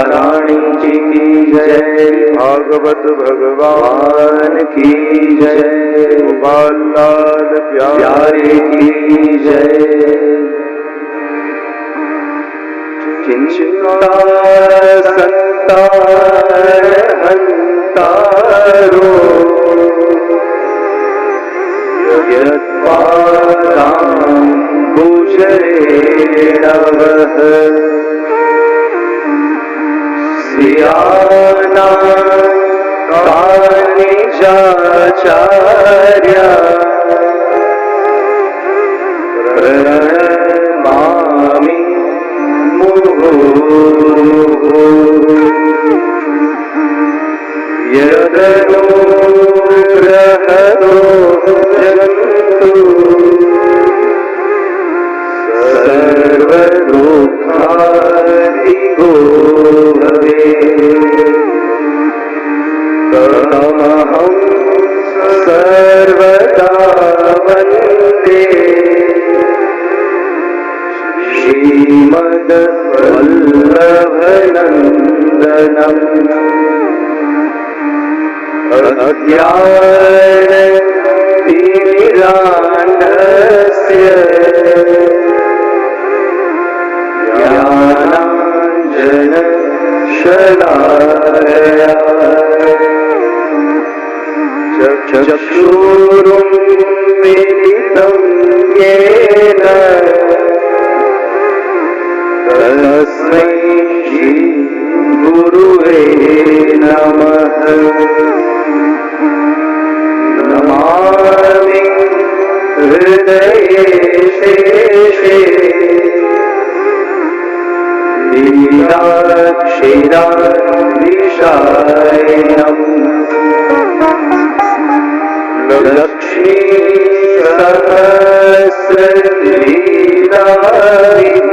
महारानी जी की जय। भागवत भगवान की जय। गोपाल लाल प्यारे की जय। चिंता संतार हंतारो यत्पादां गुजरेणवः श्रियाना कानिजाचार्य प्रणमामि मुहुर्मुहुः। यदनुग्रहतो जन्तु सर्वदुःखादिगो भवेत् तमहं सर्वदा वन्दे श्रीमद्वल्लभनन्दनम्। अज्ञानतिमिरान्धस्य ज्ञानाञ्जनशलाकया चक्षुरुन्मीलितं येन तस्मै श्रीगुरुवे नमः। नमामि हृदये शेषे लीलाक्षीरान्विषायणम्। लक्ष्मीसहस्रलीलाभिः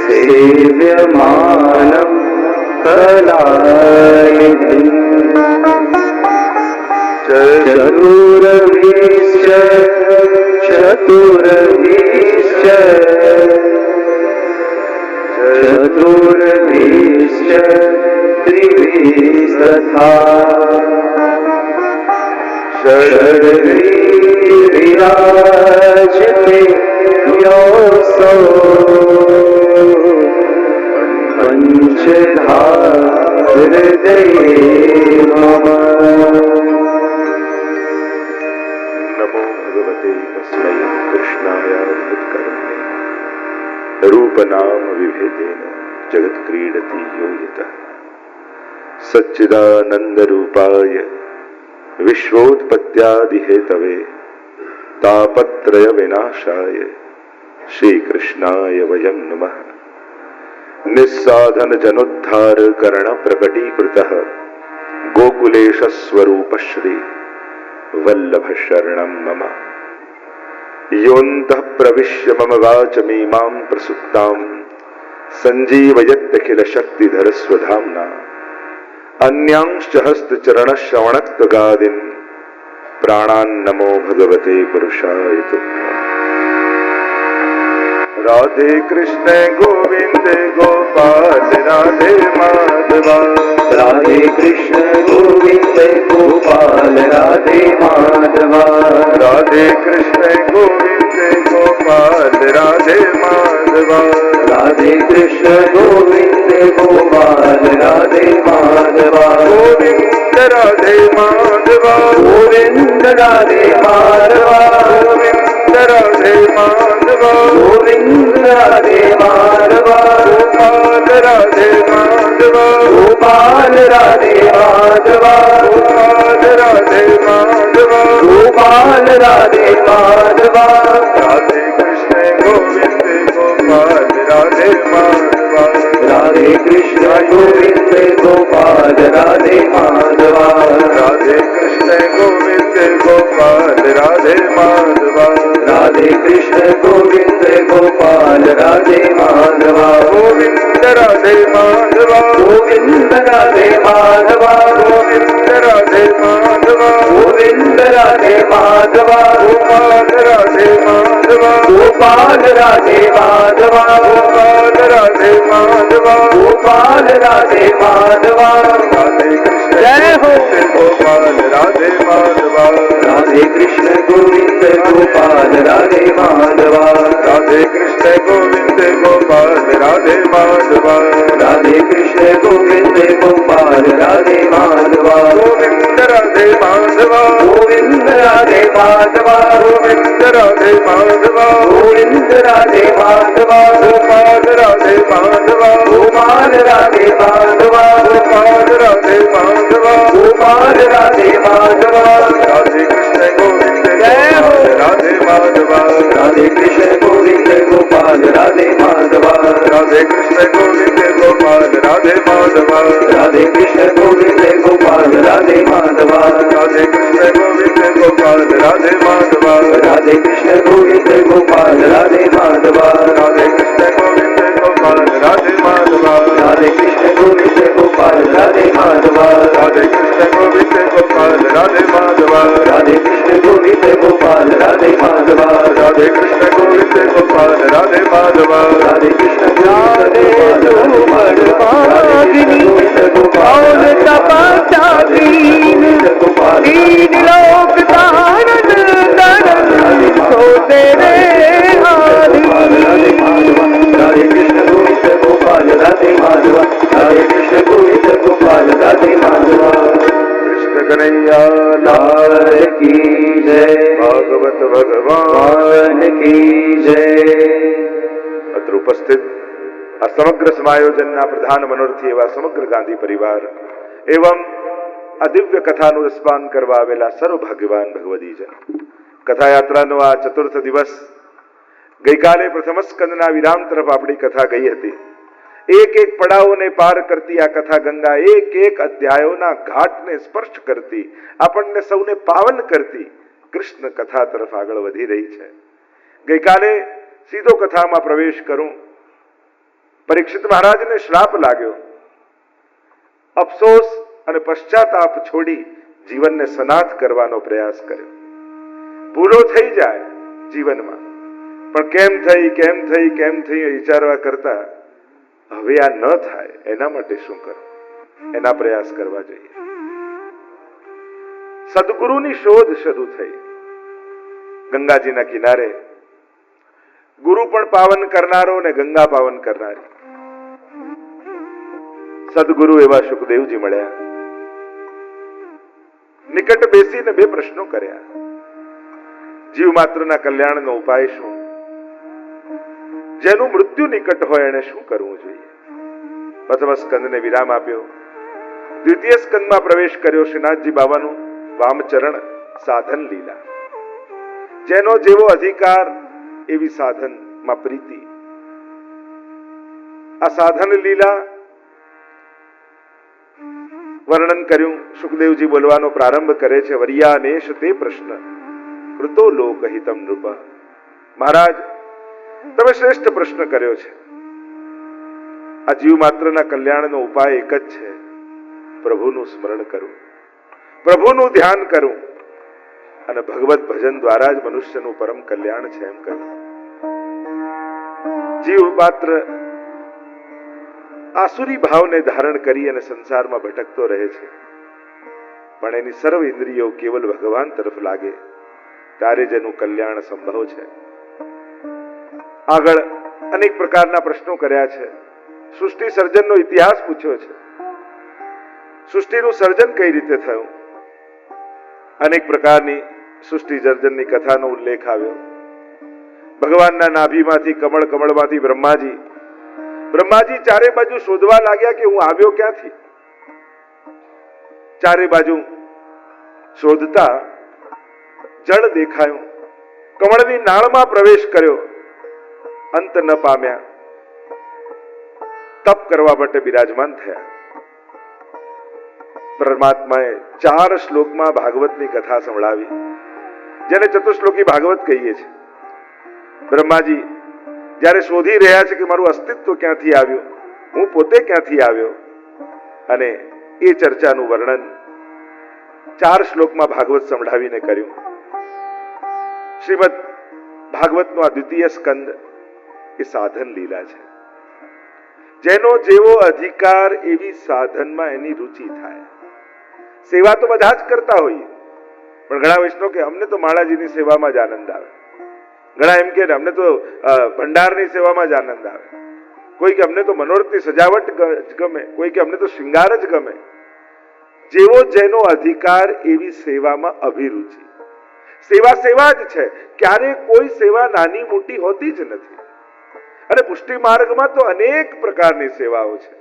सेव्यमानं कलानिधिम्। चतुर्भिश्च चतुर्भिश्च चतुर्भिश्च त्रिभिस्तथा षड्भिर्विराजते योऽसौ पञ्चधा हृदये मम। नमो भगवते तस्मै कृष्णाय हृत्कर्मणे रूपनाम विभेदेन जगत क्रीडति यो यतः सच्चिदानंद रूपाय विश्वोत्पत्त्यादिहेतवे तापत्रय विनाशाय श्रीकृष्णाय वयं नमः। निस्साधन जनोद्धार कर्ण प्रकटीकृतः गोकुलेश स्वरूप श्री वल्लभ शरणं मम। योऽन्तः प्रविश्य मम वाचमीमां प्रसुप्तां सञ्जीवयत्यखिल शक्तिधर स्वधाम्ना अन्यांश्च हस्तचरणश्रवणत्वगादीन् प्राणान्नमो भगवते पुरुषाय तुभ्यम्। राधे कृष्ण गोविंद गोपाल राधे माधवा। राधे कृष्ण गोविंद गोपाल राधे माधवा। राधे कृष्ण गोविंद गोपाल राधे माधवा। राधे कृष्ण गोविंद गोपाल राधे माधवा। गोविंद राधे माधवा। गोविंद राधे माधवा। गोविंद राधे माधवा। गोविंद राधे माधवा। गोपाल राधे माधवा। गोपाल राधे माधवा। गोपाल राधे माधवा। गोपाल राधे माधवा। राधे कृष्ण गोविंद गोपाल राधे माधवा। राधे कृष्ण गोविंद गोपाल राधे माधवा। राधे कृष्ण गोविंद गोपाल राधे माधवा। राधे कृष्ण गोविंद गोपाल राधे माधवा। गोविंद राधे माधवा। गोविंद राधे माधवा। गोविंद राधे माधवा। गोविंद राधे माधवा। गोपाल राधे माधवा। ગોપાલ રાધે માધવા ગોપાલ રાધે માધવા ગોપાલ રાધે માધવા રાધે કૃષ્ણ જય હો ગોપાલ રાધે માધવા રાધે કૃષ્ણ ગોવિંદ ગોપાલ રાધે માધવા રાધે કૃષ્ણ ગોવિંદ ગોપાલ રાધે માધવા રાધે કૃષ્ણ ગોવિંદ ગોપાલ રાધે માધવા ગોવિંદ રાધે માધવા ગોવિંદ રાધે માધવા ગોવિંદ રાધે માધવા ગોવિંદ રાધે માધવા ગોપાલ રાધે માધવા ગોપાલ રાધે માધવા ગોપાલ રાધે માધવા ગોપાલ રાધે માધવા રાધે કૃષ્ણ ગોવિંદ જય હો રાધે માધવા રાધે કૃષ્ણ ગોવિંદ ગોપાલ રાધે માધવા રાધે કૃષ્ણ ગોવિંદ ગોપાલ રાધે માધવા રાધે કૃષ્ણ ગોવિંદ ગોપાલ રાધે માધવા રાધે કૃષ્ણ ગોવિંદ ગોપાલ રાધે માધવા રાધે કૃષ્ણ ગોવિંદ ગોપાલ રાધે માધવા રાધે કૃષ્ણ ગોવિંદ ગોપાલ રાધે માધવા રાધે કૃષ્ણ ગોવિંદ ગોપાલ રાધે માધવા રાધે કૃષ્ણ ગોવિંદ ગોપાલ રાધે માધવા રાધે કૃષ્ણ ગોવિંદ ગોપાલ રાધે માધવા રાધે કૃષ્ણ ગોવિંદ ગોપાલ રાધે માધવા રાધે કૃષ્ણ રાધે ગોપાલ ગોપાલ તપસ્યા ગોપાલ तीन लोक तारण तरण सो तेरे राधे कृष्ण गोविंद गोपाल राधे माधवा राधे कृष्ण गोविंद गोपाल राधे माधवा કૃષ્ણ કનૈયા लाल की जय ભાગવત ભગવાન भगवान की जय અત્ર ઉપસ્થિત આ સમગ્ર સમાયોજનના પ્રધાન મનોરથી એવા સમગ્ર ગાંધી પરિવાર એવં આ દિવ્ય કથાનું રસપાન કરવા આવેલા સર્વભાગ્યવાન ભગવદીજન કથાયાત્રાનો આ ચતુર્થ દિવસ ગઈકાલે પ્રથમ સ્કંદના વિરામ તરફ આપણી કથા ગઈ હતી. એક એક પડાવોને પાર કરતી આ કથા ગંગા એક એક અધ્યાયોના ઘાટને સ્પર્શ કરતી આપણને સૌને પાવન કરતી કૃષ્ણ કથા તરફ આગળ વધી રહી છે. ગઈકાલે સીધો કથામાં પ્રવેશ કરું. પરીક્ષિત મહારાજને શ્રાપ લાગ્યો. અફસોસ અને પશ્ચાતાપ છોડી જીવનને સનાથ કરવાનો પ્રયાસ કર્યો. ભૂલો થઈ જાય જીવનમાં, પણ કેમ થઈ વિચારવા કરતા હવે આ ન થાય એના માટે શું કરવું, એના પ્રયાસ કરવા જોઈએ. સદગુરુની શોધ શરૂ થઈ. ગંગાજીના કિનારે ગુરુ પણ પાવન કરનારો ને ગંગા પાવન કરનારી સદગુરુ એવા સુખદેવજી મળ્યા. નિકટ બેસીને બે પ્રશ્નો કર્યા. જીવ માત્રના કલ્યાણનો ઉપાય શું? જેનું મૃત્યુ નિકટ હોય એને શું કરવું જોઈએ? પ્રથમ સ્કંદને વિરામ આપ્યો. દ્વિતીય સ્કંદમાં પ્રવેશ કર્યો. શ્રીનાથજી બાબાનું વામચરણ સાધન લીલા. જેનો જેવો અધિકાર એવી સાધનમાં પ્રીતિ. આ સાધન લીલા વર્ણન કર્યું. સુખદેવજી બોલવાનો પ્રારંભ કરે છે. વર્યાનેશ તે પ્રશ્ન કૃતો લોકહિતમ નૃપ. મહારાજ, તમે શ્રેષ્ઠ પ્રશ્ન કર્યો છે. આ જીવ માત્રના કલ્યાણનો ઉપાય એક જ છે, પ્રભુનું સ્મરણ કરવું, પ્રભુનું ધ્યાન કરવું અને ભગવત ભજન દ્વારા જ મનુષ્યનું પરમ કલ્યાણ છે એમ કહ્યું. જીવ માત્ર આસુરી ભાવને ધારણ કરી અને સંસારમાં ભટકતો રહે છે, પણ એની સર્વ ઇન્દ્રિયો કેવલ ભગવાન તરફ લાગે ત્યારે જ એનું કલ્યાણ સંભવ છે. આગળ અનેક પ્રકારના પ્રશ્નો કર્યા છે. સૃષ્ટિ સર્જનનો ઇતિહાસ પૂછ્યો છે. સૃષ્ટિનું સર્જન કઈ રીતે થયું? અનેક પ્રકારની સૃષ્ટિ સર્જનની કથાનો ઉલ્લેખ આવ્યો. ભગવાનના નાભીમાંથી કમળમાંથી બ્રહ્માજી ચારે બાજુ શોધવા લાગ્યા કે હું આવ્યો ક્યાંથી. ચારે બાજુ શોધતા જળ દેખાયું. કમળની નાળમાં પ્રવેશ કર્યો, અંત ન પામ્યા. તપ કરવા માટે બિરાજમાન થયા. પરમાત્માએ 4 શ્લોકમાં ભાગવતની કથા સંભળાવી, જેને ચતુશ્લોકી ભાગવત કહીએ છીએ. બ્રહ્માજી જ્યારે શોધી રહ્યા છે કે મારું અસ્તિત્વ ક્યાંથી આવ્યું, હું પોતે ક્યાંથી આવ્યો, અને એ ચર્ચાનું વર્ણન 4 શ્લોકમાં ભાગવત સંભળાવીને કર્યું. શ્રીમદ ભાગવતનો આ દ્વિતીય સ્કંદ એ સાધન લીલા છે. જેનો જેવો અધિકાર એવી સાધનમાં એની રુચિ થાય. સેવા તો બધા જ કરતા હોઈએ, પણ ઘણા વૈષ્ણવ કે અમને તો માળાજીની સેવામાં જ આનંદ આવે, ઘણા એમ કે અમને તો ભંડારની સેવામાં જ આનંદ આવે, કોઈ કે અમને તો મનોરથની સજાવટ ગમે, કોઈ કે અમને તો શૃંગાર જ ગમે. જેવો જેનો અધિકાર એવી સેવામાં અભિરુચિ. સેવા સેવા જ છે, ક્યારે કોઈ સેવા નાની મોટી હોતી જ નથી. અને પુષ્ટિ માર્ગમાં તો અનેક પ્રકારની સેવાઓ છે.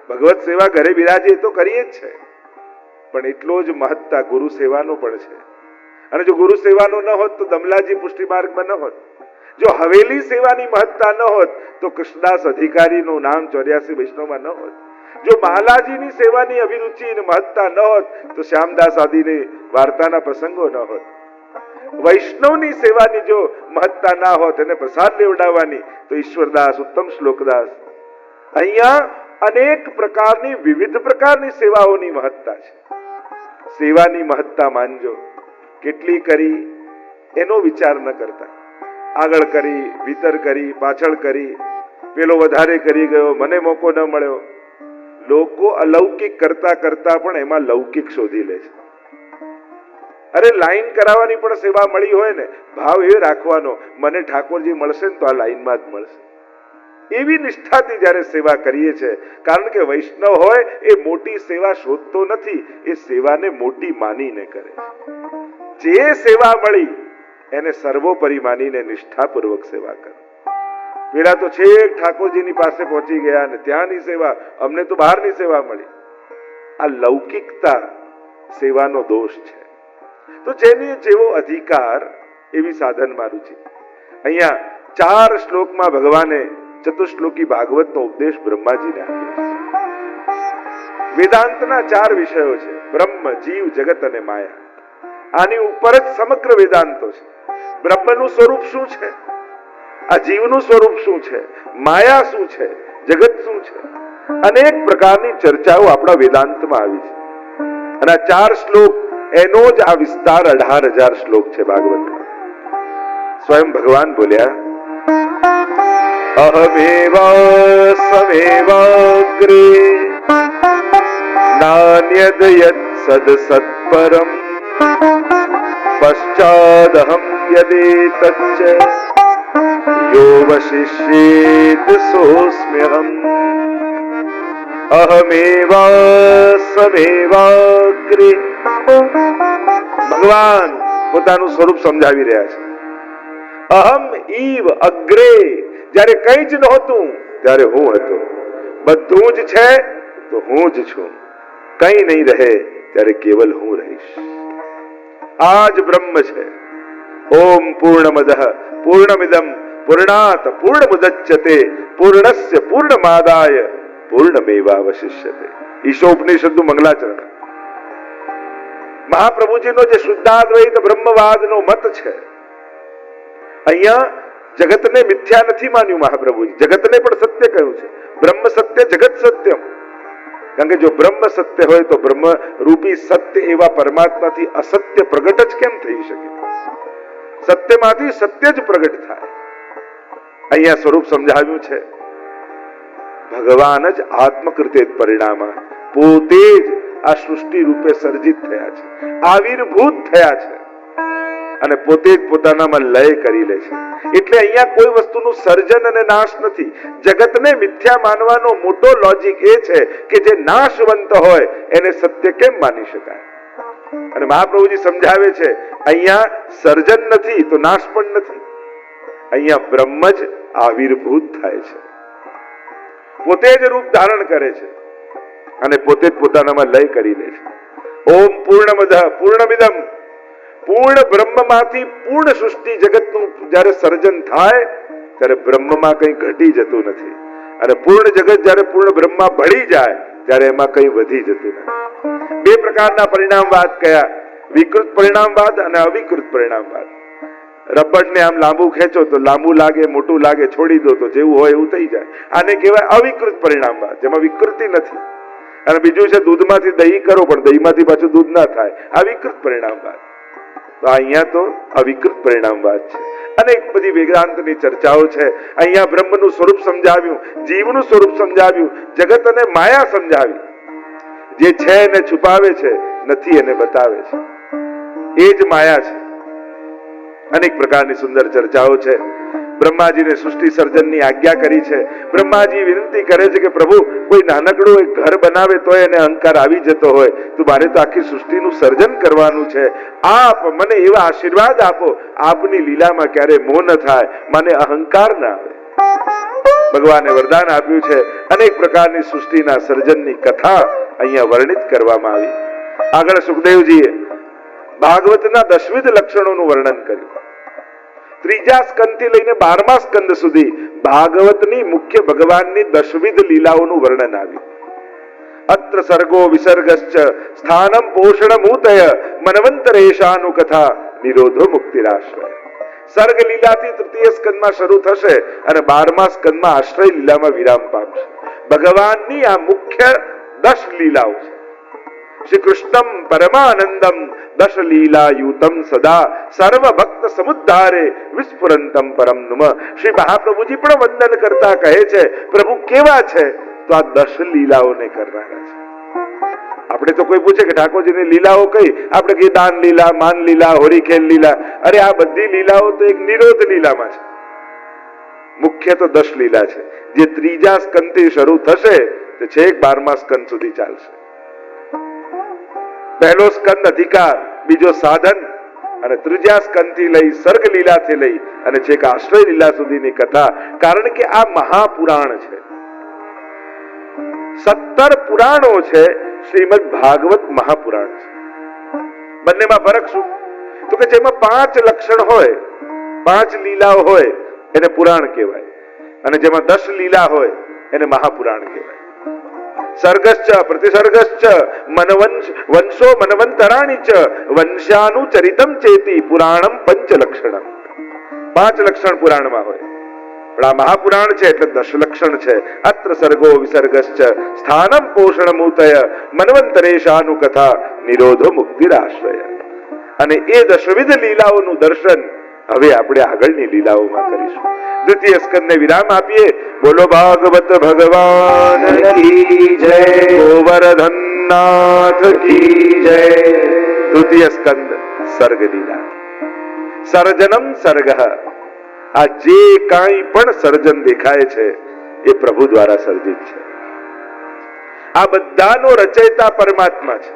ભગવત સેવા ઘરે બિરાજીએ તો કરીએ જ છે, પણ એટલો જ મહત્તા ગુરુ સેવાનો પણ છે. અને જો ગુરુ સેવાનો ન હોત તો દમલાજી પુષ્ટિ માર્ગમાં ન હોત. જો હવેલી સેવાની મહત્તા ન હોત તો કૃષ્ણદાસ અધિકારીનું નામ 84 વૈષ્ણવમાં ન હોત. જો બાલાજીની સેવાની અભિરુચિ અને મહત્તા ન હોત તો શ્યામદાસ આદિની વાર્તાના પ્રસંગો ન હોત. વૈષ્ણવની સેવાની જો મહત્તા ના હોત, એને પ્રસાદ લેવડાવવાની, તો ઈશ્વરદાસ, ઉત્તમ શ્લોકદાસ, અહીંયા અનેક પ્રકારની વિવિધ પ્રકારની સેવાઓની મહત્તા છે. સેવાની મહત્તા માનજો. કેટલી કરી એનો વિચાર ન કરતા, આગળ કરી, ભીતર કરી, પાછળ કરી, પેલો વધારે કરી ગયો, મને મોકો ન મળ્યો. લોકો અલૌકિક કરતા કરતા પણ એમાં લૌકિક શોધી લે છે. અરે લાઈન કરાવવાની પણ સેવા મળી હોય ને, ભાવ એ રાખવાનો, મને ઠાકોરજી મળશે ને તો આ લાઈનમાં જ મળશે. એવી નિષ્ઠાથી જ્યારે સેવા કરીએ છીએ, કારણ કે વૈષ્ણવ હોય એ મોટી સેવા શોધતો નથી, એ સેવાને મોટી માનીને કરે છે. જે સેવા મળી એને સર્વોપરી માનીને નિષ્ઠાપૂર્વક સેવા કરે. પેલા તો છેક ઠાકોરજીની પાસે પહોંચી ગયા ને ત્યાંની સેવા, અમને તો બહારની સેવા મળી. આ લૌકિકતા સેવાનો દોષ છે. તો જેની જેવો અધિકાર એવી સાધનમાં રુચિ. અહીંયા 4 શ્લોકમાં ભગવાને ચતુશ્લોકી ભાગવતનો ઉપદેશ બ્રહ્માજીને આપ્યો. વેદાંતના 4 વિષયો છે: બ્રહ્મ, જીવ, જગત અને માયા. આની ઉપર જ સમગ્ર વેદાંતો છે. બ્રહ્મનું સ્વરૂપ શું છે, આ જીવનું સ્વરૂપ શું છે, માયા શું છે, જગત શું છે, અનેક પ્રકારની ચર્ચાઓ આપણા વેદાંતમાં આવી છે. અને આ 4 શ્લોક એનો જ આ વિસ્તાર 18,000 શ્લોક છે ભાગવતમાં. સ્વયં ભગવાન બોલ્યા, અહમેવા સમેવાગ્રે નાન્યદ યત સદ સત્પરમ પશ્ચાદહમ યદેતચ્ચ યો વશિષ્યેત સોસ્મ્યહમ. અહમેવા સમેવાગ્રે. ભગવાન પોતાનું સ્વરૂપ સમજાવી રહ્યા છે. અહમ ઈવ અગ્રે. જ્યારે કંઈ જ નહોતું ત્યારે હું હતો. બધું જ છે તો હું જ છું. કંઈ નહીં રહે ત્યારે કેવલ હું રહીશ. આ જ બ્રહ્મ છે. ઓમ પૂર્ણમદઃ પૂર્ણમિદં પૂર્ણાત પૂર્ણમુદચ્યતે પૂર્ણસ્ય પૂર્ણમાદાય પૂર્ણમેવાવશિષ્યતે. ઈશોપનિષદનું મંગલાચરણ. મહાપ્રભુજીનો જે શુદ્ધાદ્વૈત બ્રહ્મવાદનો મત છે, અહીંયા જગતને મિથ્યા નથી માન્યું મહાપ્રભુજી, જગતને પણ સત્ય કહ્યું છે. બ્રહ્મ સત્ય, જગત સત્યમ. કારણ કે જો બ્રહ્મ સત્ય હોય તો બ્રહ્મ રૂપી સત્ય એવા પરમાત્માથી અસત્ય પ્રગટ જ કેમ થઈ શકે? સત્યમાંથી સત્ય જ પ્રગટ થાય. અહીંયા સ્વરૂપ સમજાવ્યું છે. ભગવાન જ આત્મકૃતે પરિણામ, પોતે જ આ સૃષ્ટિ રૂપે સર્જિત થયા છે, આવિર્ભૂત થયા છે, અને પોતે જ પોતાનામાં લય કરી લે છે. એટલે અહીંયા કોઈ વસ્તુનું સર્જન અને નાશ નથી. જગતને મિથ્યા માનવાનો મોટો લોજિક એ છે કે જે નાશવંત હોય એને સત્ય કેમ માની શકાય. અને મહાપ્રભુજી સમજાવે છે, અહીંયા સર્જન નથી તો નાશ પણ નથી. અહીંયા બ્રહ્મ જ આવિર્ભૂત થાય છે, પોતે જ રૂપ ધારણ કરે છે અને પોતે જ પોતાનામાં લય કરી લે છે. ઓમ પૂર્ણમદઃ પૂર્ણમિદં. પૂર્ણ બ્રહ્મમાંથી પૂર્ણ સૃષ્ટિ જગતનું જ્યારે સર્જન થાય ત્યારે બ્રહ્મમાં કંઈ ઘટી જતું નથી, અને પૂર્ણ જગત જ્યારે પૂર્ણ બ્રહ્મમાં ભળી જાય ત્યારે એમાં કંઈ વધી જતું નથી. 2 પ્રકારના પરિણામવાદ કયા: વિકૃત પરિણામવાદ અને અવિકૃત પરિણામવાદ. રબરને આમ લાંબુ ખેંચો તો લાંબુ લાગે, મોટું લાગે, છોડી દો તો જેવું હોય એવું થઈ જાય. આને કહેવાય અવિકૃત પરિણામવાદ, જેમાં વિકૃતિ નથી. અને બીજું છે દૂધમાંથી દહીં કરો પણ દહીંમાંથી પાછું દૂધ ના થાય, આ વિકૃત પરિણામવાદ. તો અહીંયા તો અવિકૃત પરિણામવાદ છે. અનેક બધી વેદાંતની ચર્ચાઓ છે. અહીંયા બ્રહ્મનું સ્વરૂપ સમજાવ્યું, જીવનું સ્વરૂપ સમજાવ્યું, જગત અને માયા સમજાવી. જે છે એને છુપાવે છે, નથી એને બતાવે છે, એ જ માયા છે. અનેક પ્રકારની સુંદર ચર્ચાઓ છે. બ્રહ્માજીને સૃષ્ટિ સર્જનની આજ્ઞા કરી છે. બ્રહ્માજી વિનંતી કરે છે કે પ્રભુ, કોઈ નાનકડું એક ઘર બનાવે તો એને અહંકાર આવી જતો હોય, તો મારે તો આખી સૃષ્ટિનું સર્જન કરવાનું છે. આપ મને એવા આશીર્વાદ આપો, આપની લીલામાં ક્યારે મોહ ન થાય, મને અહંકાર ના આવે. ભગવાને વરદાન આપ્યું છે. અનેક પ્રકારની સૃષ્ટિના સર્જનની કથા અહીંયા વર્ણિત કરવામાં આવી. આગળ સુખદેવજીએ ભાગવતના દશવિધ લક્ષણોનું વર્ણન કર્યું. ત્રીજા સ્કંદથી લઈને 12મા સ્કંદ સુધી ભાગવતની મુખ્ય ભગવાનની દશવિધ લીલાઓનું વર્ણન આવ્યું. અત્ર સર્ગો વિસર્ગશ્ચ સ્થાનમ પોષણમૂતય મનવંતરેશાનુ કથા નિરોધો મુક્તિરાશ્રય. સર્ગ લીલાથી તૃતીય સ્કંદમાં શરૂ થશે અને 12મા સ્કંદમાં આશ્રય લીલામાં વિરામ પામશે. ભગવાનની આ મુખ્ય 10 લીલાઓ છે. શ્રી કૃષ્ણમ પરમાનંદમ દશ લીલાયુતમ સદા સર્વ ભક્ત સમુદ્ધારે વિસ્ફુરંતમ પરમ નુમ. શ્રી મહાપ્રભુજી પણ વંદન કરતા કહે છે, પ્રભુ કેવા છે? તો આ 10 લીલાઓને કરનારા છે. આપણે તો કોઈ પૂછે કે ઠાકોરજીની લીલાઓ કઈ, આપણે કહીએ દાન લીલા, માન લીલા, હોરીખેલ લીલા. અરે આ બધી લીલાઓ તો એક નિરોધ લીલામાં છે. મુખ્ય તો 10 લીલા છે, જે ત્રીજા સ્કંદથી શરૂ થશે તે છેક 12મા સ્કંદ સુધી ચાલશે. પહેલો સ્કંદ અધિકાર, બીજો સાધન, અને ત્રીજા સ્કંદથી લઈ સર્ગ લીલાથી લઈ અને છેક આશ્રય લીલા સુધીની કથા. કારણ કે આ મહાપુરાણ છે. 17 પુરાણો છે, શ્રીમદ ભાગવત મહાપુરાણ છે. બંનેમાં ફરક શું? તો કે જેમાં 5 લક્ષણ હોય, 5 લીલાઓ હોય એને પુરાણ કહેવાય, અને જેમાં 10 લીલા હોય એને મહાપુરાણ કહેવાય. સર્ગશ્ચ પ્રતિસર્ગશ્ચ વંશો મનવંતરાણી ચ વંશાનુચરિતમ ચેતી પુરાણમ 5 લક્ષણમ. 5 લક્ષણ પુરાણમાં હોય, પણ આ મહાપુરાણ છે એટલે 10 લક્ષણ છે. અત્ર સર્ગો વિસર્ગશ્ચ સ્થાનમ પોષણમૂતય મનવંતરેશાનુ કથા નિરોધો મુક્તિરાશ્રય. અને એ દશવિધ લીલાઓનું દર્શન હવે આપણે આગળની લીલાઓમાં કરીશું. દ્વિતીય સ્કંદને વિરામ આપીએ. બોલો ભાગવત ભગવાન કી જય, ગોવર્ધનનાથ કી જય. દ્વિતીય સ્કંદ સર્ગ લીલા. સર્જનમ સર્ગ. આ જે કાંઈ પણ સર્જન દેખાય છે એ પ્રભુ દ્વારા સર્જિત છે. આ બધાનો રચયિતા પરમાત્મા છે.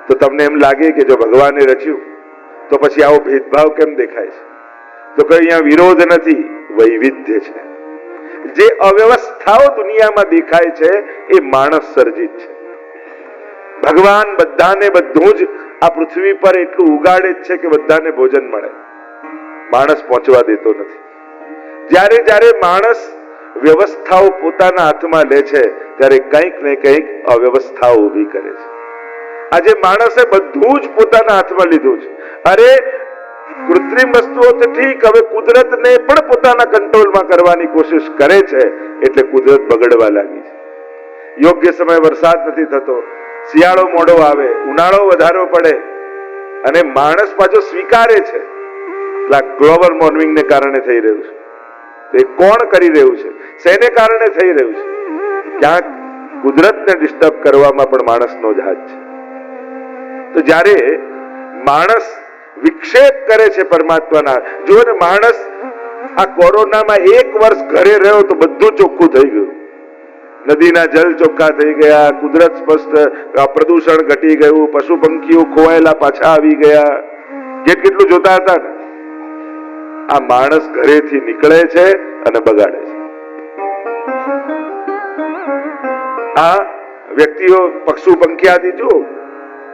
તો તમને એમ લાગે કે જો ભગવાને રચ્યું તો પછી આવો ભેદભાવ કેમ દેખાય છે? તો કે અહીંયા વિરોધ નથી, વૈવિધ્ય છે. જે અવ્યવસ્થાઓ દુનિયામાં દેખાય છે એ માણસ સર્જિત છે. ભગવાન બધાને બધું જ આ પૃથ્વી પર એટલું ઉગાડે જ છે કે બધાને ભોજન મળે. માણસ પહોંચવા દેતો નથી. જ્યારે જ્યારે માણસ વ્યવસ્થાઓ પોતાના હાથમાં લે છે ત્યારે કંઈક ને કંઈક અવ્યવસ્થાઓ ઊભી કરે છે. આજે માણસે બધું જ પોતાના હાથમાં લીધું છે. અરે કૃત્રિમ વસ્તુઓ તો ઠીક, હવે કુદરતને પણ પોતાના કંટ્રોલમાં કરવાની કોશિશ કરે છે એટલે કુદરત બગડવા લાગી છે. યોગ્ય સમય વરસાદ નથી થતો, શિયાળો મોડો આવે, ઉનાળો વધારો પડે, અને માણસ પાછો સ્વીકારે છે ગ્લોબલ વોર્મિંગને કારણે થઈ રહ્યું છે. તો એ કોણ કરી રહ્યું છે? શેને કારણે થઈ રહ્યું છે? ક્યાંક કુદરતને ડિસ્ટર્બ કરવામાં પણ માણસનો જ હાથ છે. તો જ્યારે માણસ વિક્ષેપ કરે છે પરમાત્માના, જો ને માણસ આ કોરોનામાં 1 વર્ષ ઘરે રહ્યો તો બધું ચોખ્ખું થઈ ગયું. નદીના જલ ચોખ્ખા થઈ ગયા, કુદરત સ્પષ્ટ, પ્રદૂષણ ઘટી ગયું, પશુ પંખીઓ ખોવાયેલા પાછા આવી ગયા. કેટલું જોતા હતા ને. આ માણસ ઘરેથી નીકળે છે અને બગાડે છે. આ વ્યક્તિઓ પશુ પંખી આદિ જો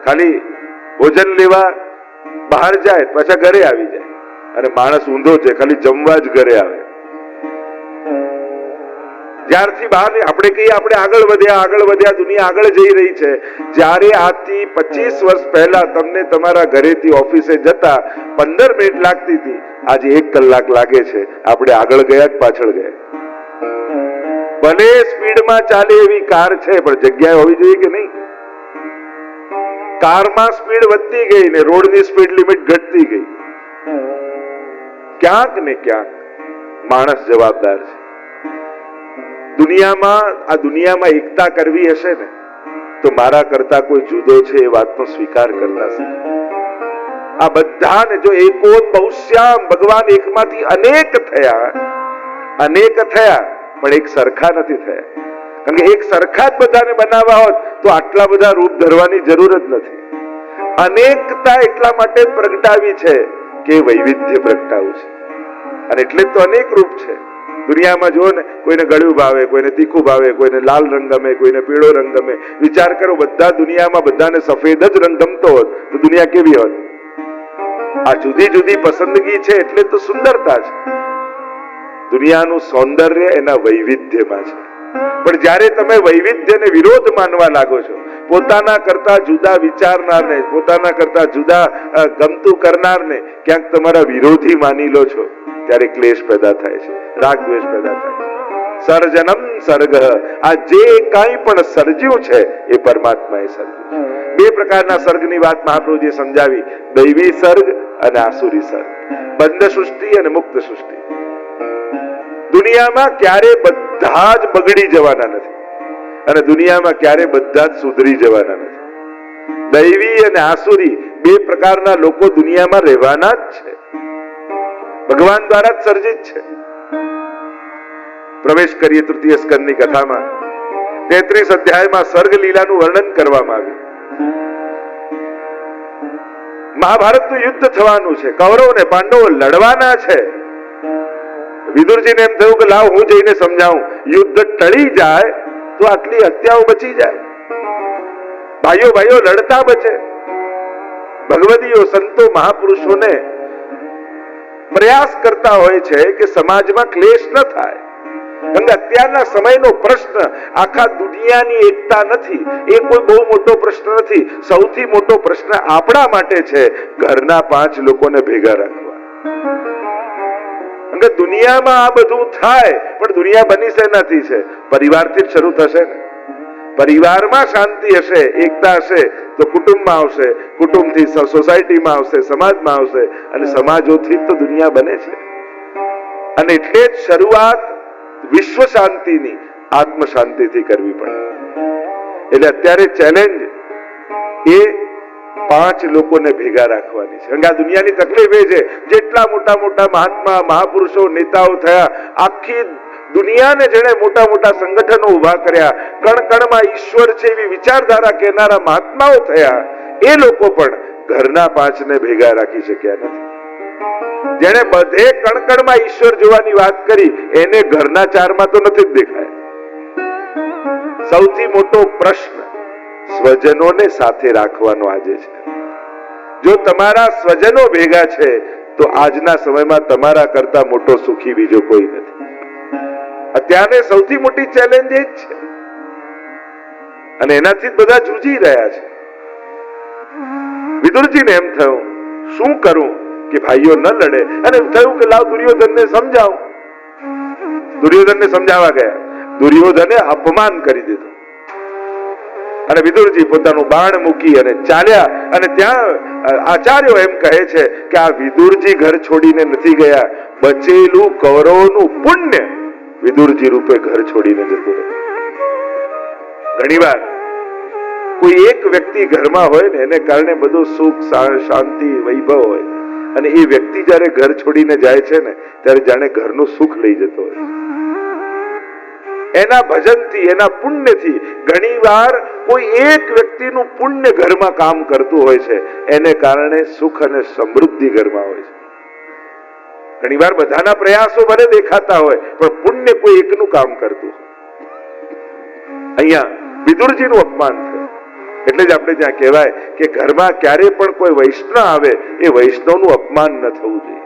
ખાલી ભોજન લેવા બહાર જાય પાછા ઘરે આવી જાય, અને માણસ ઊંધો છે, ખાલી જમવા જ ઘરે આવે. જ્યારથી બહાર આપણે કહીએ આપણે આગળ વધ્યા, દુનિયા આગળ જઈ રહી છે. જ્યારે આજથી 25 વર્ષ પહેલા તમને તમારા ઘરેથી ઓફિસે જતા 15 મિનિટ લાગતી હતી, આજે 1 કલાક લાગે છે. આપણે આગળ ગયા કે પાછળ ગયા? ભલે સ્પીડમાં ચાલે એવી કાર છે, પણ જગ્યાએ હોવી જોઈએ કે નહીં? કારમાં સ્પીડ વધતી ગઈ ને રોડની સ્પીડ લિમિટ ઘટતી ગઈ. ક્યાંક ને ક્યાંક માણસ જવાબદાર છે. આ દુનિયામાં એકતા કરવી હશે ને તો મારા કરતા કોઈ જુદો છે એ વાતનો સ્વીકાર કરતા શીખો. આ બધાને જો એકોત બહુશ્યામ, ભગવાન એકમાંથી અનેક થયા પણ એક સરખા નથી થયા. કારણ કે એક સરખા જ બધાને બનાવવા હોત તો આટલા બધા રૂપ ધરવાની જરૂર જ નથી. અનેકતા એટલા માટે પ્રગટાવી છે કે વૈવિધ્ય પ્રગટાવું છે, અને એટલે જ તો અનેક રૂપ છે. દુનિયામાં જુઓ ને, કોઈને ગળ્યું ભાવે, કોઈને તીખું ભાવે, કોઈને લાલ રંગ ગમે, કોઈને પીળો રંગ ગમે. વિચાર કરો, બધા દુનિયામાં બધાને સફેદ જ રંગ ગમતો હોત તો દુનિયા કેવી હોત? આ જુદી જુદી પસંદગી છે એટલે તો સુંદરતા છે. દુનિયાનું સૌંદર્ય એના વૈવિધ્યમાં છે. પણ જ્યારે તમે વૈવિધ્યને વિરોધ માનવા લાગો છો, પોતાના કરતા જુદા વિચારનારને, પોતાના કરતા જુદા ગમતું કરનારને ક્યાંક તમારા વિરોધી માની લો છો, ત્યારે ક્લેશ પેદા થાય છે, રાગ દ્વેષ પેદા થાય છે. સર્જનમ સર્ગ, આ જે કાંઈ પણ સર્જ્યું છે એ પરમાત્માએ સર્જ્યું છે. બે પ્રકારના સર્ગની વાત મહાપ્રભુજીએ સમજાવી, દૈવી સર્ગ અને આસુરી સર્ગ, બંધ સૃષ્ટિ અને મુક્ત સૃષ્ટિ. દુનિયામાં ક્યારે બધા જ બગડી જવાના નથી, અને દુનિયામાં ક્યારે બધા જ સુધરી જવાના નથી. દૈવી અને આસુરી બે પ્રકારના લોકો દુનિયામાં રહેવાના જ છે, ભગવાન દ્વારા જ સર્જિત છે. પ્રવેશ કરીએ તૃતીય સ્કંદની કથામાં. 33 અધ્યાયમાં સર્ગ લીલાનું વર્ણન કરવામાં આવ્યું. મહાભારતનું યુદ્ધ થવાનું છે, કૌરવ અને પાંડવો લડવાના છે. વિદુરજીને એમ થયું કે લાવ હું જઈને સમજાવું, યુદ્ધ ટળી જાય તો આટલી હત્યાઓ બચી જાય, ભાઈઓ ભાઈઓ લડતા બચે. ભગવદીઓ, સંતો, મહાપુરુષોને પ્રયાસ કરતા હોય છે કે સમાજમાં ક્લેશ ન થાય. કારણ કે અત્યારના સમયનો પ્રશ્ન આખા દુનિયાની એકતા નથી, એ કોઈ બહુ મોટો પ્રશ્ન નથી. સૌથી મોટો પ્રશ્ન આપણા માટે છે, ઘરના 5 લોકોને ભેગા રાખવા. કારણ કે દુનિયામાં આ બધું થાય, પણ દુનિયા બની શેનાથી છે? પરિવારથી જ શરૂ થશે ને. પરિવારમાં શાંતિ હશે, એકતા હશે તો કુટુંબમાં આવશે, કુટુંબથી સોસાયટીમાં આવશે, સમાજમાં આવશે, અને સમાજોથી તો દુનિયા બને છે. અને એટલે જ શરૂઆત વિશ્વ શાંતિની આત્મ શાંતિથી કરવી પડે. એટલે અત્યારે ચેલેન્જ એ 5 લોકોને ભેગા રાખવાની છે. કારણ કે આ દુનિયાની તકલીફ એ છે, જેટલા મોટા મોટા મહાત્મા, મહાપુરુષો, નેતાઓ થયા, આખી દુનિયાને જેણે મોટા મોટા સંગઠનો ઉભા કર્યા, કણ કણમાં ઈશ્વર છે એવી વિચારધારા કહેનારા મહાત્માઓ થયા, એ લોકો પણ ઘરના 5ને ભેગા રાખી શક્યા નથી. જેણે બધે કણકણમાં ઈશ્વર જોવાની વાત કરી, એને ઘરના 4માં તો નથી જ દેખાય. સૌથી મોટો પ્રશ્ન સ્વજનોને સાથે રાખવાનો આજે છે. જો તમારા સ્વજનો ભેગા છે તો આજના સમયમાં તમારા કરતા મોટો સુખી બીજો કોઈ નથી. અત્યારે સૌથી મોટી ચેલેન્જ એ જ છે, અને એનાથી જ બધા જૂજી રહ્યા છે. વિદુરજીને એમ થયું, શું કરું કે ભાઈઓ ન લડે, અને થયું કે લાવ દુર્યોધનને સમજાવું. દુર્યોધનને સમજાવવા ગયા. દુર્યોધને અપમાન કરી દીધું, અને વિદુરજી પોતાનું બાણ મૂકી અને ચાલ્યા. અને ત્યાં આચાર્યો એમ કહે છે કે આ વિદુરજી ઘર છોડીને નથી ગયા, બચેલું કૌરવોનું પુણ્ય વિદુરજી રૂપે ઘર છોડીને જતું રહ્યું. ઘણીવાર કોઈ એક વ્યક્તિ ઘરમાં હોય ને, એને કારણે બધું સુખ, શાંતિ, વૈભવ હોય, અને એ વ્યક્તિ જયારે ઘર છોડીને જાય છે ને, ત્યારે જાણે ઘરનું સુખ લઈ જતો હોય. એના ભજનથી, એના પુણ્યથી, ઘણીવાર કોઈ એક વ્યક્તિનું પુણ્ય ઘરમાં કામ કરતું હોય છે, એને કારણે સુખ અને સમૃદ્ધિ ઘરમાં હોય છે. ઘણીવાર બધાના પ્રયાસો ભલે દેખાતા હોય, પણ પુણ્ય કોઈ એકનું કામ કરતું હોય. અહીંયા વિદુરજીનું અપમાન થયું. એટલે જ આપણે ત્યાં કહેવાય કે ઘરમાં ક્યારે પણ કોઈ વૈષ્ણવ આવે, એ વૈષ્ણવનું અપમાન ન થવું જોઈએ.